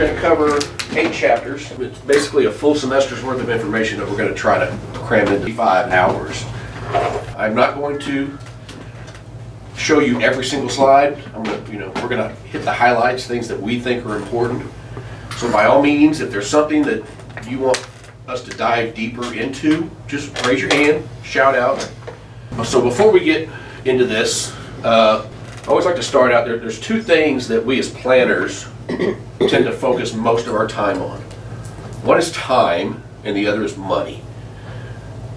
going to cover 8 chapters. It's basically a full semester's worth of information that we're going to try to cram into 5 hours. I'm not going to show you every single slide. We're going to hit the highlights, things that we think are important. So by all means, if there's something that you want us to dive deeper into, just raise your hand, shout out. So before we get into this, I always like to start out, there's 2 things that we as planners tend to focus most of our time on. One is time, and the other is money.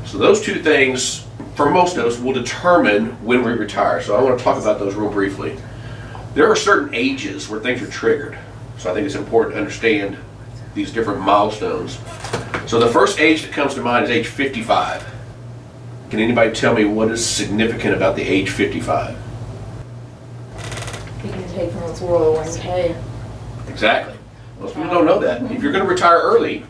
So those 2 things, for most of us, will determine when we retire. So I want to talk about those real briefly. There are certain ages where things are triggered. So I think it's important to understand these different milestones. So the first age that comes to mind is age 55. Can anybody tell me what is significant about the age 55? You can take from its 401k. Exactly. Most people don't know that. If you're going to retire early,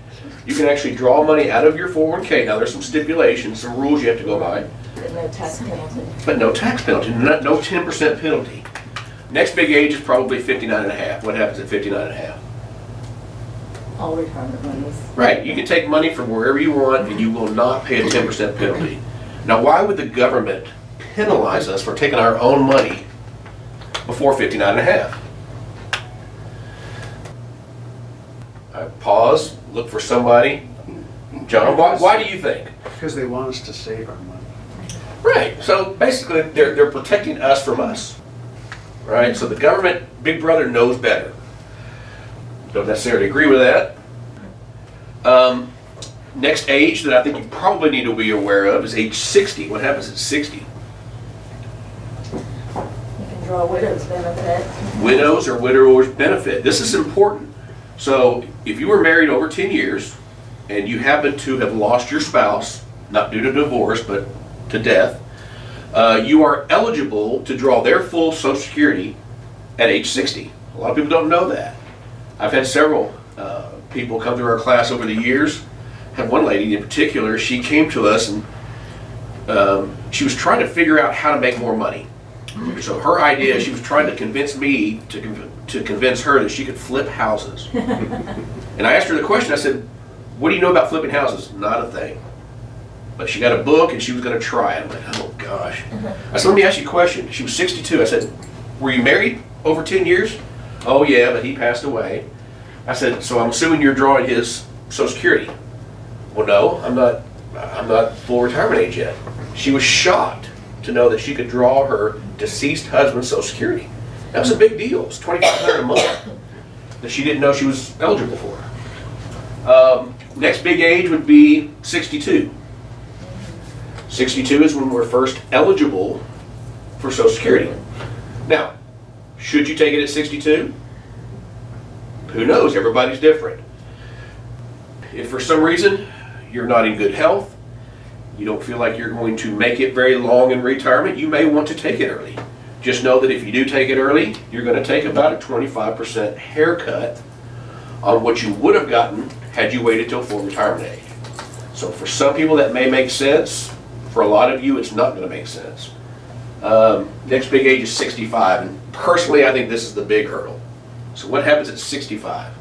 you can actually draw money out of your 401k. Now there's some stipulations, some rules you have to go by. But no tax penalty. But no tax penalty, no 10% penalty. Next big age is probably 59 and a half. What happens at 59 and a half? All retirement monies. Right, you can take money from wherever you want and you will not pay a 10% penalty. Now why would the government penalize us for taking our own money before 59 and a half? Pause, look for somebody. John, why do you think? Because they want us to save our money. Right, so basically they're protecting us from us. Right, so the government, Big Brother knows better. Don't necessarily agree with that. Next age that I think you probably need to be aware of is age 60. What happens at 60? You can draw a widow's benefit. Widows or widowers benefit. This is important. So if you were married over 10 years and you happen to have lost your spouse, not due to divorce, but to death, you are eligible to draw their full Social Security at age 60. A lot of people don't know that. I've had several people come through our class over the years. I had one lady in particular, she came to us and she was trying to figure out how to make more money. So her idea, she was trying to convince me to convince her that she could flip houses. And I asked her the question, I said, what do you know about flipping houses? Not a thing. But she got a book and she was going to try it. I'm like, oh gosh. I said, let me ask you a question. She was 62. I said, were you married over 10 years? Oh yeah, but he passed away. I said, so I'm assuming you're drawing his Social Security. Well, no, I'm not full retirement age yet. She was shocked to know that she could draw her deceased husband's Social Security. That was a big deal. It was $2,500 a month that she didn't know she was eligible for. Next big age would be 62. 62 is when we're first eligible for Social Security. Now, should you take it at 62? Who knows? Everybody's different. If for some reason you're not in good health, you don't feel like you're going to make it very long in retirement, you may want to take it early. Just know that if you do take it early, you're going to take about a 25% haircut on what you would have gotten had you waited till full retirement age. So for some people that may make sense. For a lot of you, it's not going to make sense. Next big age is 65, and personally, I think this is the big hurdle. So what happens at 65?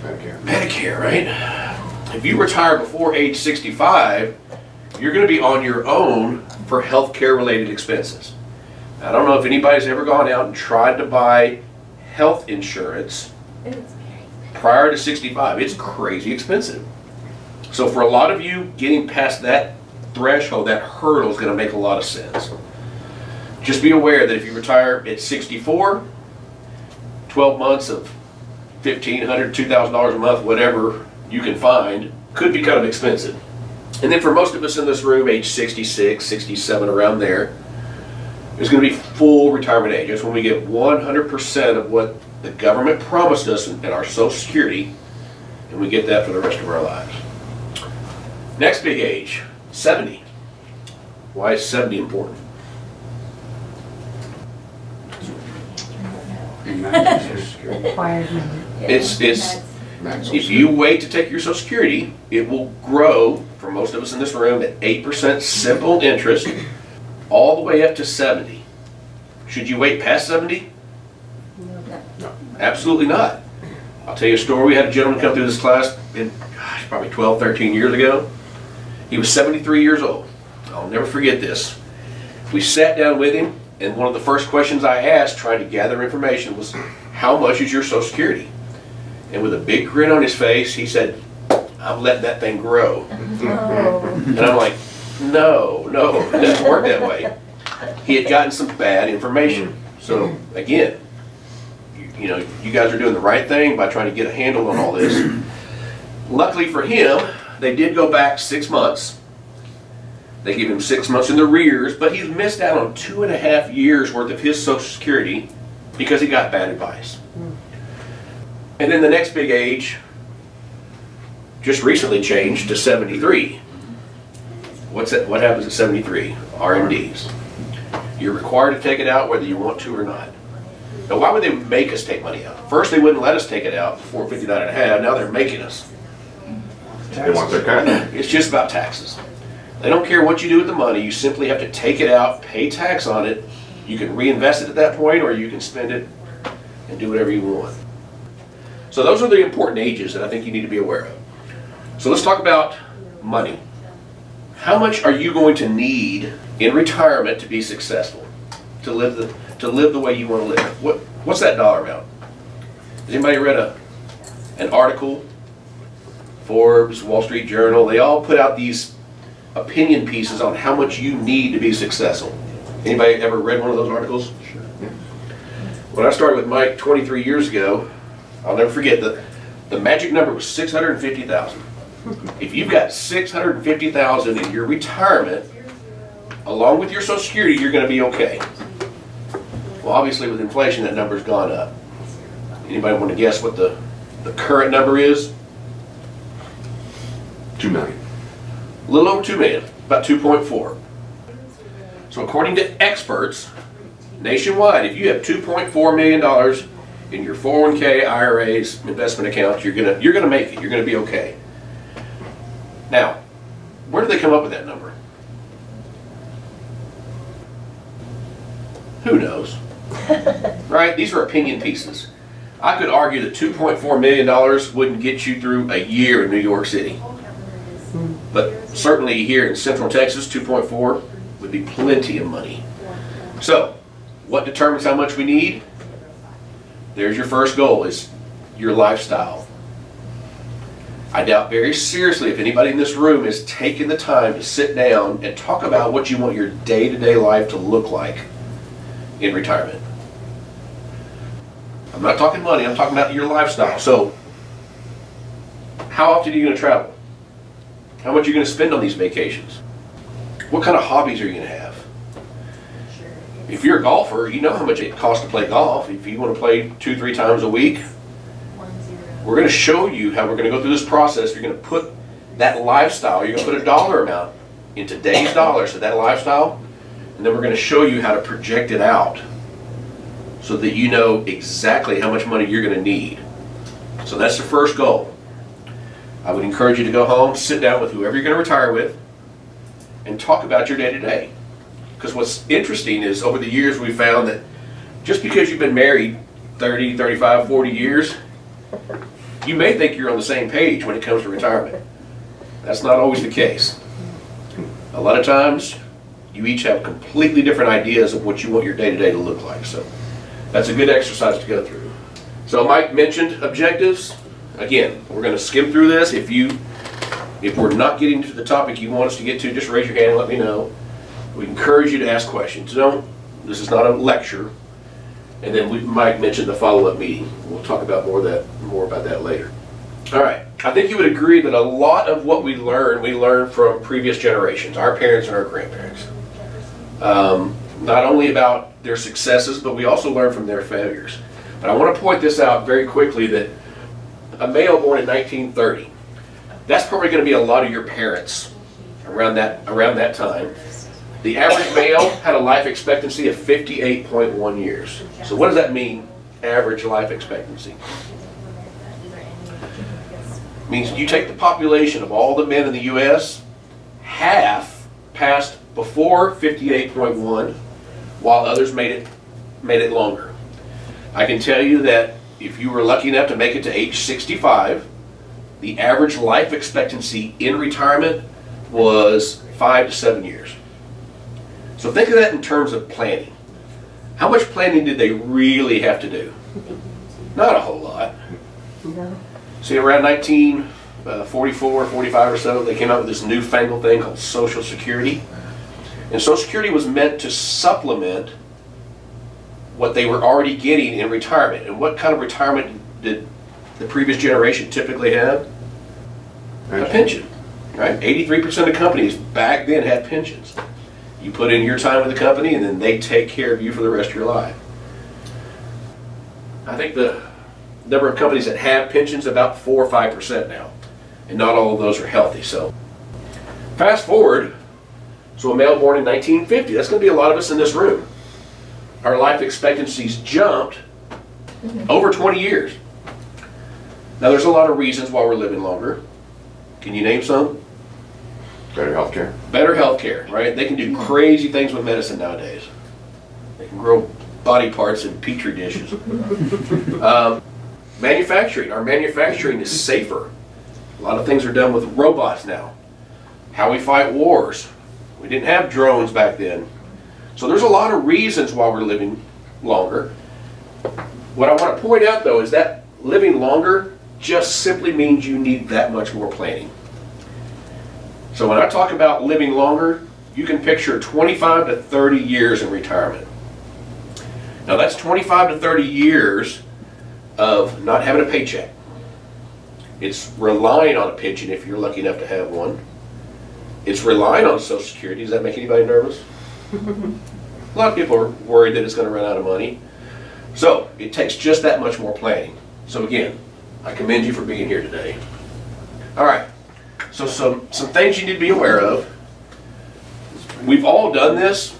Medicare. Medicare, right? If you retire before age 65, you're going to be on your own for health care related expenses. I don't know if anybody's ever gone out and tried to buy health insurance prior to 65. It's crazy expensive. So for a lot of you, getting past that threshold, that hurdle is going to make a lot of sense. Just be aware that if you retire at 64, 12 months of $1,500, $2,000 a month, whatever you can find, could be kind of expensive. And then for most of us in this room, age 66, 67, around there, is going to be full retirement age. That's when we get 100% of what the government promised us in our Social Security, and we get that for the rest of our lives. Next big age, 70. Why is 70 important? If you wait to take your Social Security, it will grow, for most of us in this room, at 8% simple interest all the way up to 70. Should you wait past 70? No. Absolutely not. I'll tell you a story. We had a gentleman come through this class probably 12, 13 years ago. He was 73 years old. I'll never forget this. We sat down with him, and one of the first questions I asked, trying to gather information, was, how much is your Social Security? And with a big grin on his face, he said, I'm letting that thing grow. Oh. And I'm like, no, it doesn't work that way. He had gotten some bad information. So again, you know, you guys are doing the right thing by trying to get a handle on all this. Luckily for him, they did go back 6 months. They gave him 6 months in the arrears, but he's missed out on 2.5 years worth of his Social Security because he got bad advice. And then the next big age just recently changed to 73. What happens at 73? RMDs. You're required to take it out whether you want to or not. Now, why would they make us take money out? First, they wouldn't let us take it out before 59.5. Now they're making us. They want their cut. It's just about taxes. They don't care what you do with the money. You simply have to take it out, pay tax on it. You can reinvest it at that point, or you can spend it and do whatever you want. So those are the important ages that I think you need to be aware of. So let's talk about money. How much are you going to need in retirement to be successful, to live the way you want to live? What's that dollar amount? Has anybody read an article? Forbes, Wall Street Journal, they all put out these opinion pieces on how much you need to be successful. Anybody ever read one of those articles? Sure. When I started with Mike 23 years ago, I'll never forget the magic number was 650,000. If you've got 650,000 in your retirement, along with your Social Security, you're going to be okay. Well, obviously with inflation, that number's gone up. Anybody want to guess what the current number is? 2 million. A little over 2 million, about 2.4. So according to experts, nationwide, if you have $2.4 million in your 401k, IRAs, investment accounts, you're gonna make it. You're gonna be okay. Now, where did they come up with that number? Who knows? Right? These are opinion pieces. I could argue that $2.4 million wouldn't get you through a year in New York City. But certainly here in Central Texas, 2.4 would be plenty of money. So, what determines how much we need? There's your first goal, is your lifestyle. I doubt very seriously if anybody in this room has taken the time to sit down and talk about what you want your day-to-day life to look like in retirement. I'm not talking money, I'm talking about your lifestyle. So, how often are you going to travel? How much are you going to spend on these vacations? What kind of hobbies are you going to have? If you're a golfer, you know how much it costs to play golf. If you want to play 2-3 times a week, we're going to show you how we're going to go through this process. You're going to put that lifestyle, you're going to put a dollar amount in today's dollars to that lifestyle, and then we're going to show you how to project it out so that you know exactly how much money you're going to need. So that's the first goal. I would encourage you to go home, sit down with whoever you're going to retire with, and talk about your day-to-day. Because what's interesting is over the years we've found that just because you've been married 30, 35, 40 years, you may think you're on the same page when it comes to retirement. That's not always the case. A lot of times, you each have completely different ideas of what you want your day-to-day to look like. So that's a good exercise to go through. So Mike mentioned objectives. Again, we're going to skim through this. If we're not getting to the topic you want us to get to, just raise your hand and let me know. We encourage you to ask questions. This is not a lecture. And then Mike mentioned the follow-up meeting. We'll talk about more about that later. All right. I think you would agree that a lot of what we learn from previous generations, our parents and our grandparents. Not only about their successes, but we also learn from their failures. But I want to point this out very quickly that a male born in 1930, that's probably going to be a lot of your parents around that time. The average male had a life expectancy of 58.1 years. So what does that mean, average life expectancy? It means you take the population of all the men in the U.S., half passed before 58.1, while others made it longer. I can tell you that if you were lucky enough to make it to age 65, the average life expectancy in retirement was 5 to 7 years. So think of that in terms of planning. How much planning did they really have to do? Not a whole lot. See, around 1944, 45 or so, they came out with this newfangled thing called Social Security. And Social Security was meant to supplement what they were already getting in retirement. And what kind of retirement did the previous generation typically have? A pension, right? 83% of companies back then had pensions. You put in your time with the company and then they take care of you for the rest of your life. I think the number of companies that have pensions about 4 or 5% now. And not all of those are healthy. So fast forward, so a male born in 1950, that's going to be a lot of us in this room. Our life expectancies jumped over 20 years. Now there's a lot of reasons why we're living longer. Can you name some? Better healthcare. Better healthcare, right? They can do crazy things with medicine nowadays. They can grow body parts in petri dishes. Manufacturing. Our manufacturing is safer. A lot of things are done with robots now. How we fight wars. We didn't have drones back then. So there's a lot of reasons why we're living longer. What I want to point out though is that living longer just simply means you need that much more planning. So when I talk about living longer, you can picture 25 to 30 years in retirement. Now that's 25 to 30 years of not having a paycheck. It's relying on a pension if you're lucky enough to have one. It's relying on Social Security. Does that make anybody nervous? A lot of people are worried that it's going to run out of money. So it takes just that much more planning. So again, I commend you for being here today. All right. So some things you need to be aware of. We've all done this.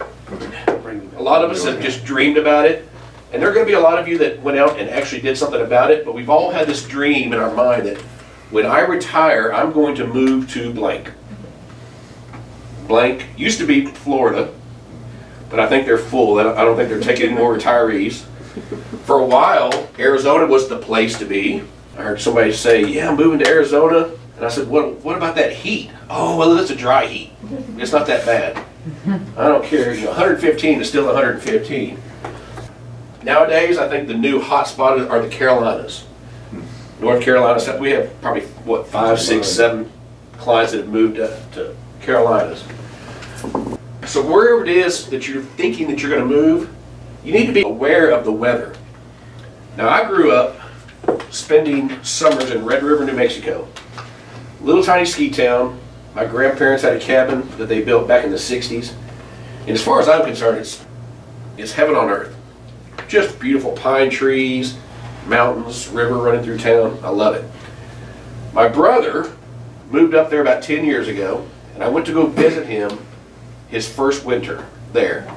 A lot of us have just dreamed about it. And there are going to be a lot of you that went out and actually did something about it. But we've all had this dream in our mind that when I retire, I'm going to move to blank. Blank used to be Florida, but I think they're full. I don't think they're taking any more retirees. For a while, Arizona was the place to be. I heard somebody say, yeah, I'm moving to Arizona. And I said, what about that heat? Oh, well, it's a dry heat. It's not that bad. I don't care. 115 is still 115. Nowadays, I think the new hot spot are the Carolinas. North Carolina, we have probably, 5, 6, 7 clients that have moved to Carolinas. So wherever it is that you're thinking that you're going to move, you need to be aware of the weather. Now I grew up spending summers in Red River, New Mexico. Little tiny ski town. My grandparents had a cabin that they built back in the 60s. And as far as I'm concerned, it's heaven on earth. Just beautiful pine trees, mountains, river running through town. I love it. My brother moved up there about 10 years ago, and I went to go visit him his first winter there.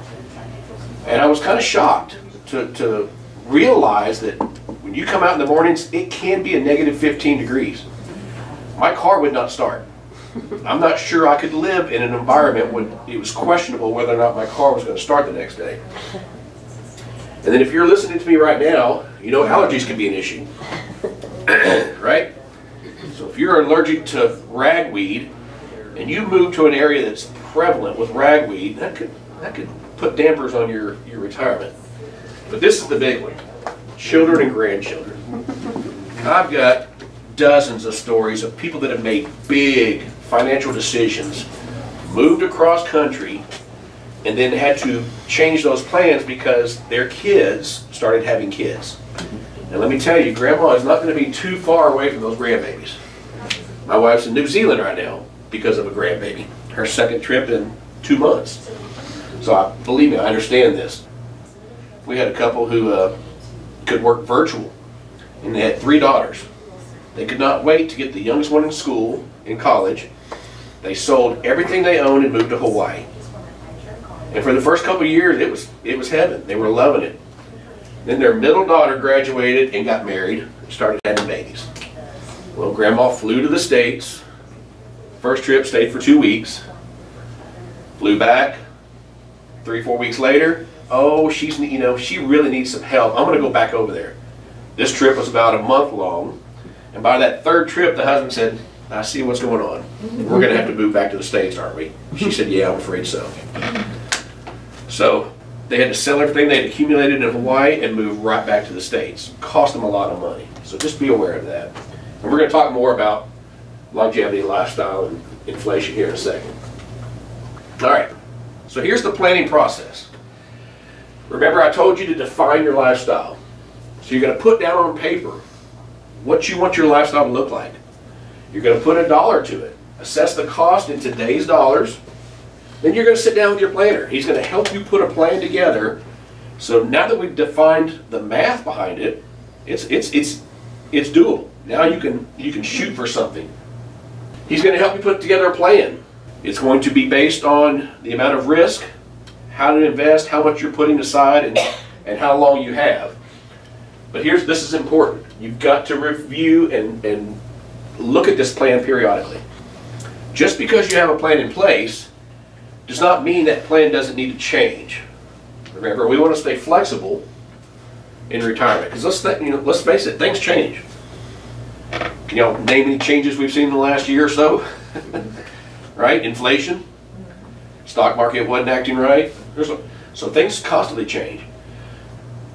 And I was kind of shocked to realize that when you come out in the mornings, it can be a negative 15 degrees. My car would not start. I'm not sure I could live in an environment when it was questionable whether or not my car was going to start the next day. And then if you're listening to me right now, you know allergies can be an issue. Right? So if you're allergic to ragweed and you move to an area that's prevalent with ragweed, that could put dampers on your retirement. But this is the big one. Children and grandchildren. I've got dozens of stories of people that have made big financial decisions, moved across country, and then had to change those plans because their kids started having kids. And let me tell you, Grandma is not going to be too far away from those grandbabies. My wife's in New Zealand right now because of a grandbaby. Her second trip in 2 months. So believe me, I understand this. We had a couple who could work virtual, and they had 3 daughters. They could not wait to get the youngest one in school, in college. They sold everything they owned and moved to Hawaii. And for the first couple of years, it was heaven. They were loving it. Then their middle daughter graduated and got married and started having babies. Well, Grandma flew to the States. First trip, stayed for 2 weeks. Flew back. 3 or 4 weeks later, oh, she really needs some help. I'm going to go back over there. This trip was about a month long, and by that third trip, the husband said, I see what's going on. We're going to have to move back to the States, aren't we? She said, yeah, I'm afraid so. So they had to sell everything they had accumulated in Hawaii and move right back to the States. Cost them a lot of money. So just be aware of that. And we're going to talk more about longevity, lifestyle, and inflation here in a second. All right, so here's the planning process. Remember, I told you to define your lifestyle. So you're going to put down on paper what you want your lifestyle to look like. You're going to put a dollar to it. Assess the cost in today's dollars. Then you're going to sit down with your planner. He's going to help you put a plan together. So now that we've defined the math behind it, it's doable. Now you can shoot for something. He's going to help you put together a plan. It's going to be based on the amount of risk, how to invest, how much you're putting aside, and how long you have. But this is important. You've got to review and look at this plan periodically. Just because you have a plan in place does not mean that plan doesn't need to change. Remember, we want to stay flexible in retirement because let's face it, things change. Can y'all name any changes we've seen in the last year or so? Right? Inflation, stock market wasn't acting right. So things constantly change.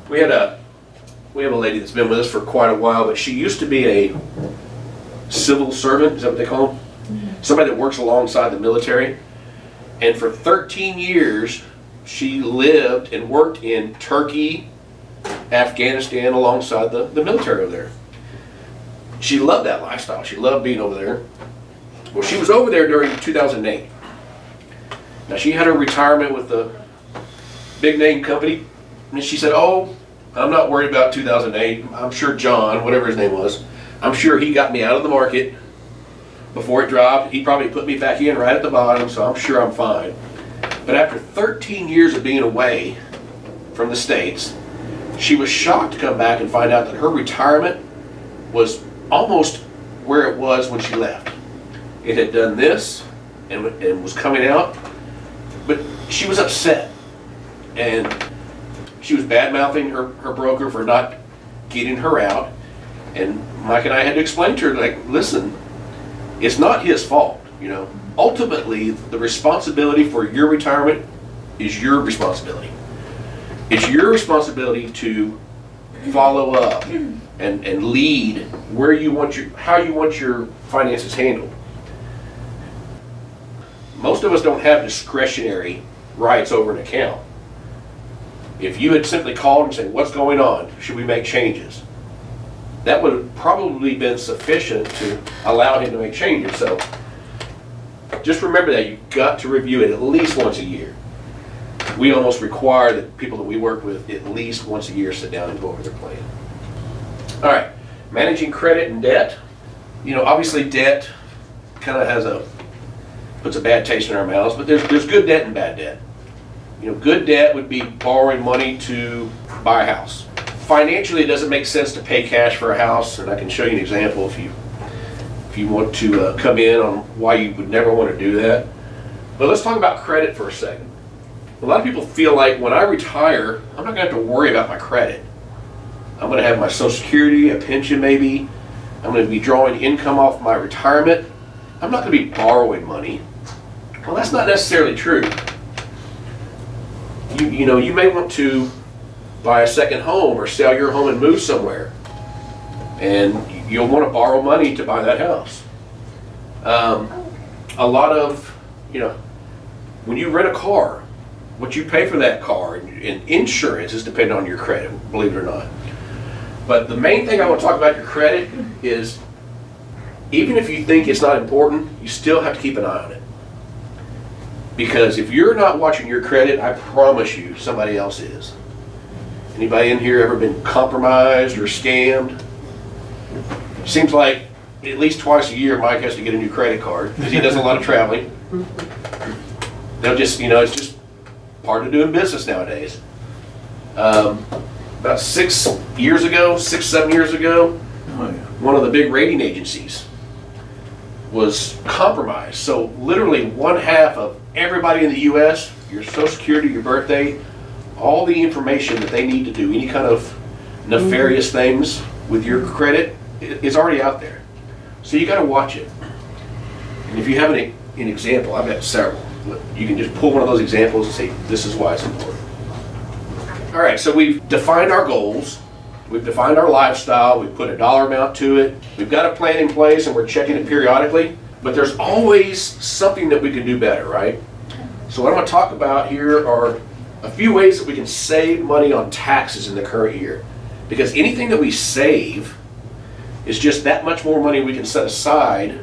We have a lady that's been with us for quite a while, but she used to be a civil servant. Is that what they call them? Mm-hmm. Somebody that works alongside the military. And for 13 years, she lived and worked in Turkey, Afghanistan, alongside the military over there. She loved that lifestyle. She loved being over there. Well, she was over there during 2008. Now, she had her retirement with a big name company. And she said, oh, I'm not worried about 2008. I'm sure John, whatever his name was, I'm sure he got me out of the market before it dropped. He probably put me back in right at the bottom, so I'm sure I'm fine. But after 13 years of being away from the States, she was shocked to come back and find out that her retirement was almost where it was when she left. It had done this and was coming out, but she was upset. And she was bad-mouthing her broker for not getting her out. And Mike and I had to explain to her, like, listen, it's not his fault, you know. Ultimately, the responsibility for your retirement is your responsibility. It's your responsibility to follow up and lead where you want how you want your finances handled. Most of us don't have discretionary rights over an account. If you had simply called and said, what's going on? Should we make changes? That would have probably been sufficient to allow him to make changes. So just remember that you've got to review it at least once a year. We almost require that people that we work with at least once a year sit down and go over their plan. All right, managing credit and debt. You know, obviously debt kind of puts a bad taste in our mouths, but there's good debt and bad debt. You know, good debt would be borrowing money to buy a house. Financially, it doesn't make sense to pay cash for a house, and I can show you an example if you want to come in on why you would never want to do that. But let's talk about credit for a second. A lot of people feel like when I retire, I'm not going to have to worry about my credit. I'm going to have my Social Security, a pension maybe. I'm going to be drawing income off my retirement. I'm not going to be borrowing money. Well, that's not necessarily true. You know, you may want to buy a second home or sell your home and move somewhere. And you'll want to borrow money to buy that house. A lot of, you know, when you rent a car, what you pay for that car and insurance is dependent on your credit, believe it or not. But the main thing I want to talk about your credit is, even if you think it's not important, you still have to keep an eye on it. Because if you're not watching your credit, I promise you somebody else is. Anybody in here ever been compromised or scammed? Seems like at least twice a year Mike has to get a new credit card because he does a lot of traveling. They'll just, you know, it's just part of doing business nowadays. About 7 years ago, one of the big rating agencies was compromised. So literally 1/2 of everybody in the U.S., your Social Security, your birthday, all the information that they need to do any kind of nefarious things with your credit is already out there. So you got to watch it. And if you have an example, I've got several. You can just pull one of those examples and say, this is why it's important. All right, so we've defined our goals. We've defined our lifestyle. We've put a dollar amount to it. We've got a plan in place and we're checking it periodically. But there's always something that we can do better, right? So what I'm going to talk about here are a few ways that we can save money on taxes in the current year. Because anything that we save is just that much more money we can set aside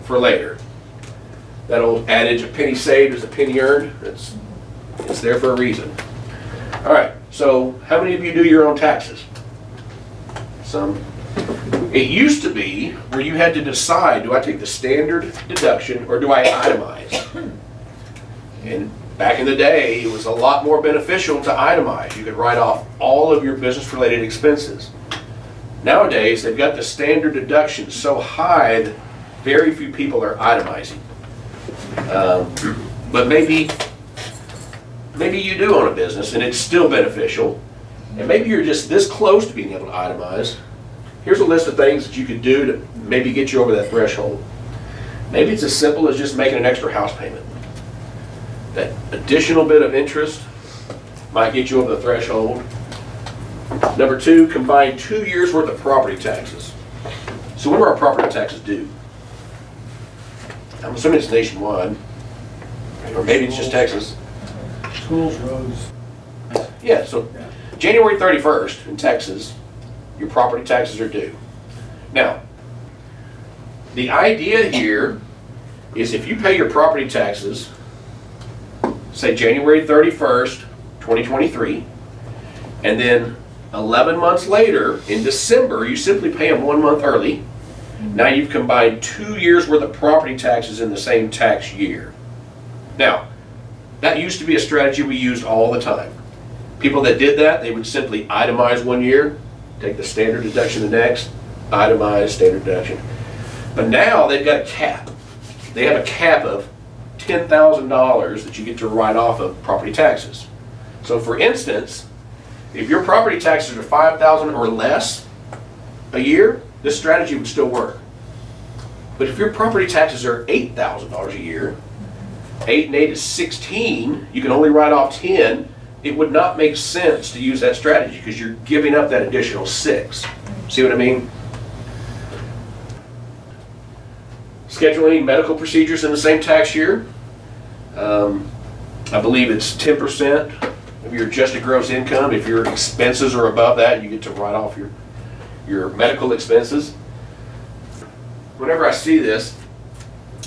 for later. That old adage, a penny saved is a penny earned, it's there for a reason. All right, so how many of you do your own taxes? Some. It used to be where you had to decide, do I take the standard deduction or do I itemize? And back in the day, it was a lot more beneficial to itemize. You could write off all of your business-related expenses. Nowadays, they've got the standard deduction so high that very few people are itemizing. But maybe you do own a business and it's still beneficial. And maybe you're just this close to being able to itemize. Here's a list of things that you could do to maybe get you over that threshold. Maybe it's as simple as just making an extra house payment. That additional bit of interest might get you over the threshold. Number two, combine 2 years worth of property taxes. So what are our property taxes due? I'm assuming it's nationwide, or maybe it's just Texas. Schools, roads. Yeah, so January 31st in Texas, your property taxes are due. Now, the idea here is if you pay your property taxes, say January 31st, 2023, and then 11 months later, in December, you simply pay them 1 month early. Now you've combined 2 years worth of property taxes in the same tax year. Now, that used to be a strategy we used all the time. People that did that, they would simply itemize 1 year, take the standard deduction the next, itemize, standard deduction. But now they've got a cap. They have a cap of $10,000 that you get to write off of property taxes. So for instance, if your property taxes are $5,000 or less a year, this strategy would still work. But if your property taxes are $8,000 a year, 8 and 8 is 16, you can only write off 10, it would not make sense to use that strategy because you're giving up that additional 6. See what I mean? Scheduling medical procedures in the same tax year. I believe it's 10% of your adjusted gross income. If your expenses are above that, you get to write off your medical expenses. Whenever I see this,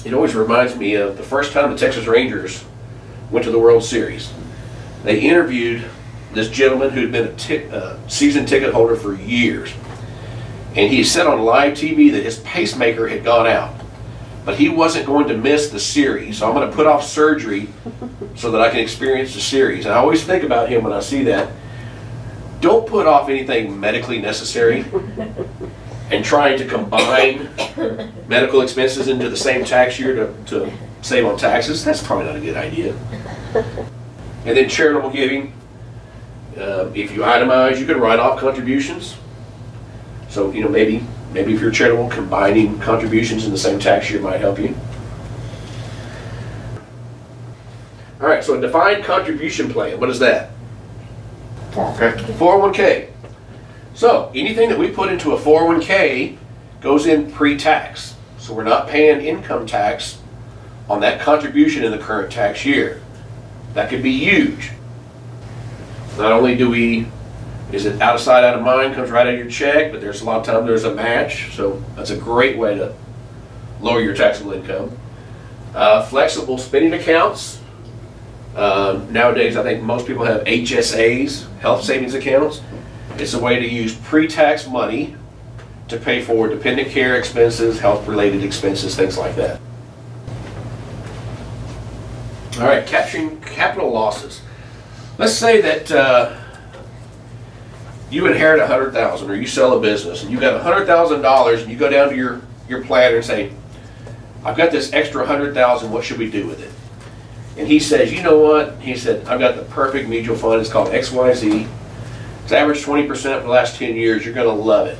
it always reminds me of the first time the Texas Rangers went to the World Series. They interviewed this gentleman who had been a season ticket holder for years. And he said on live TV that his pacemaker had gone out. But he wasn't going to miss the series. So I'm going to put off surgery so that I can experience the series. And I always think about him when I see that. Don't put off anything medically necessary and trying to combine medical expenses into the same tax year to save on taxes. That's probably not a good idea. And then charitable giving. If you itemize, you can write off contributions. So, you know, maybe if you're charitable, combining contributions in the same tax year might help you. All right, so a defined contribution plan, what is that? Okay. 401k. So anything that we put into a 401k goes in pre-tax. So we're not paying income tax on that contribution in the current tax year. That could be huge. Not only is it out of sight, out of mind, comes right out of your check, but there's a lot of time there's a match, so that's a great way to lower your taxable income. Flexible spending accounts. Nowadays, I think most people have HSAs, health savings accounts. It's a way to use pre-tax money to pay for dependent care expenses, health-related expenses, things like that. All right, capturing capital losses. Let's say that you inherit $100,000 or you sell a business and you got $100,000 and you go down to your planner and say, I've got this extra $100,000, what should we do with it? And he says, you know what? He said, I've got the perfect mutual fund. It's called XYZ. It's averaged 20% for the last 10 years. You're going to love it.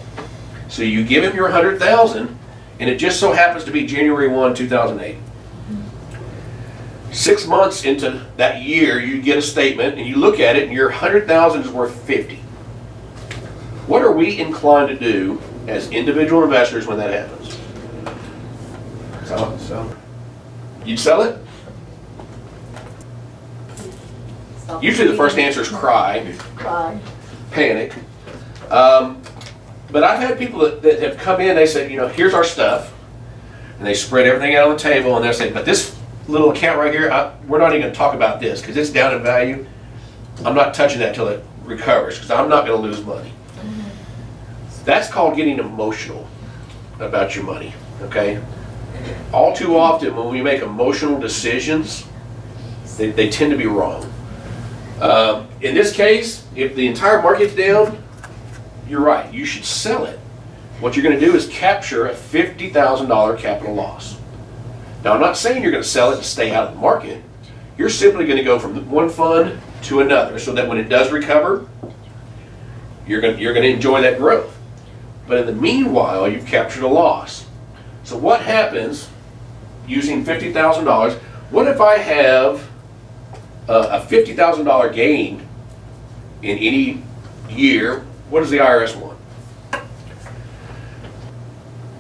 So you give him your 100,000, and it just so happens to be January 1, 2008. 6 months into that year, you get a statement, and you look at it, and your 100,000 is worth 50. What are we inclined to do as individual investors when that happens? So, You'd sell it? Usually the first answer is cry, Cry. panic. But I've had people that have come in, they said, you know, here's our stuff. And they spread everything out on the table, and they'll say, but this little account right here, we're not even going to talk about this because it's down in value. I'm not touching that until it recovers because I'm not going to lose money. That's called getting emotional about your money, okay? All too often when we make emotional decisions, they tend to be wrong. In this case, if the entire market's down, you're right, you should sell it. What you're going to do is capture a $50,000 capital loss. Now, I'm not saying you're going to sell it and stay out of the market. You're simply going to go from one fund to another so that when it does recover, you're going to enjoy that growth. But in the meanwhile, you've captured a loss. So what happens using $50,000? What if I have a $50,000 gain in any year? What does the IRS want?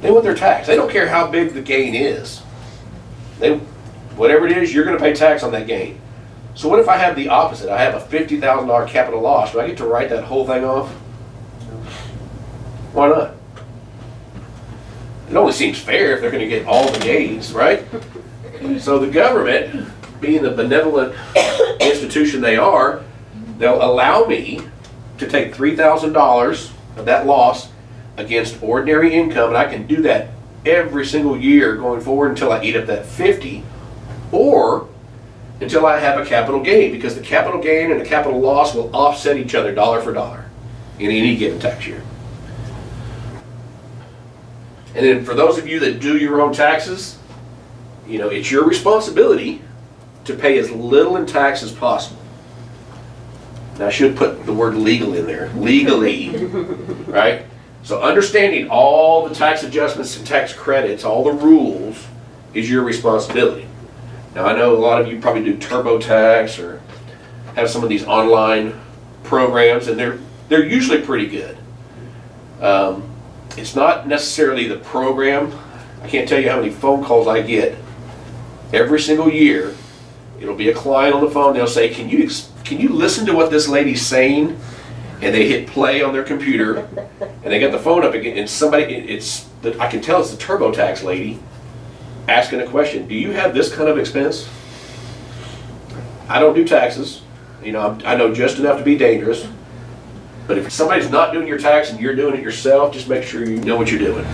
They want their tax. They don't care how big the gain is. Whatever it is, you're going to pay tax on that gain. So what if I have the opposite? I have a $50,000 capital loss. Do I get to write that whole thing off? Why not? It only seems fair if they're going to get all the gains, right? So the government, being the benevolent institution they are, they'll allow me to take $3,000 of that loss against ordinary income, and I can do that every single year going forward until I eat up that 50, or until I have a capital gain, because the capital gain and the capital loss will offset each other dollar for dollar in any given tax year. And then for those of you that do your own taxes, you know, it's your responsibility to pay as little in tax as possible. Now, I should put the word legal in there. Legally, right? So understanding all the tax adjustments and tax credits, all the rules, is your responsibility. Now, I know a lot of you probably do TurboTax or have some of these online programs, and they're usually pretty good. It's not necessarily the program. I can't tell you how many phone calls I get every single year. It'll be a client on the phone. They'll say, "Can you listen to what this lady's saying?" And they hit play on their computer, and they get the phone up again, and I can tell it's the TurboTax lady asking a question. Do you have this kind of expense? I don't do taxes. You know, I know just enough to be dangerous. But if somebody's not doing your tax and you're doing it yourself, just make sure you know what you're doing.